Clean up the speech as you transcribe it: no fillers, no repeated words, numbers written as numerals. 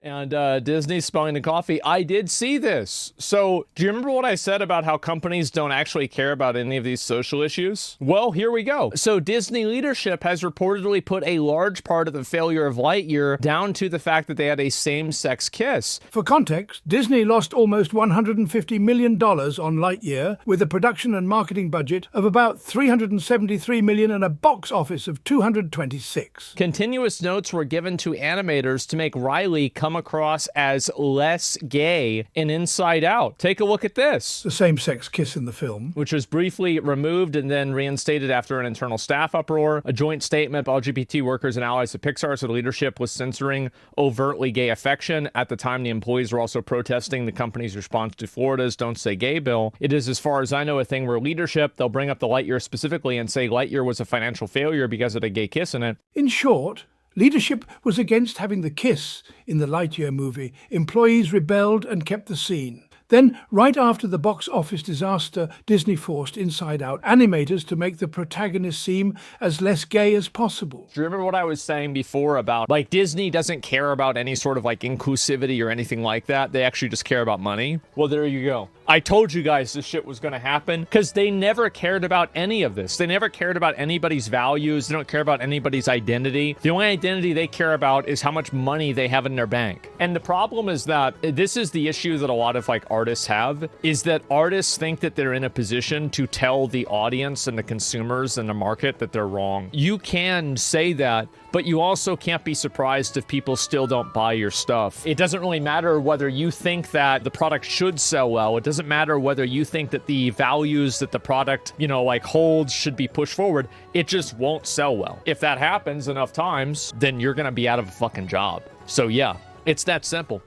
And Disney spilling the coffee. I did see this. So do you remember what I said about how companies don't actually care about any of these social issues? Well, here we go. So Disney leadership has reportedly put a large part of the failure of Lightyear down to the fact that they had a same-sex kiss. For context, Disney lost almost $150 million on Lightyear with a production and marketing budget of about $373 million and a box office of $226. Continuous notes were given to animators to make Riley come across as less gay in Inside Out. Take a look at this. The same-sex kiss in the film, which was briefly removed and then reinstated after an internal staff uproar. A joint statement by LGBT workers and allies of Pixar said leadership was censoring overtly gay affection. At the time, the employees were also protesting the company's response to Florida's Don't Say Gay bill. It is, as far as I know, a thing where leadership, they'll bring up the Lightyear specifically and say Lightyear was a financial failure because of a gay kiss in it. In short, leadership was against having the kiss in the Lightyear movie. Employees rebelled and kept the scene. Then, right after the box office disaster, Disney forced Inside Out animators to make the protagonist seem as less gay as possible. Do you remember what I was saying before about, like, Disney doesn't care about any sort of, like, inclusivity or anything like that? They actually just care about money? Well, there you go. I told you guys this shit was gonna happen because they never cared about any of this. They never cared about anybody's values. They don't care about anybody's identity. The only identity they care about is how much money they have in their bank. And the problem is that this is the issue that a lot of, like, artists have, is that artists think that they're in a position to tell the audience and the consumers and the market that they're wrong. You can say that, but you also can't be surprised if people still don't buy your stuff. It doesn't really matter whether you think that the product should sell well. It doesn't matter whether you think that the values that the product, you know, like holds should be pushed forward. It just won't sell well. If that happens enough times, then you're gonna be out of a fucking job. So yeah, it's that simple.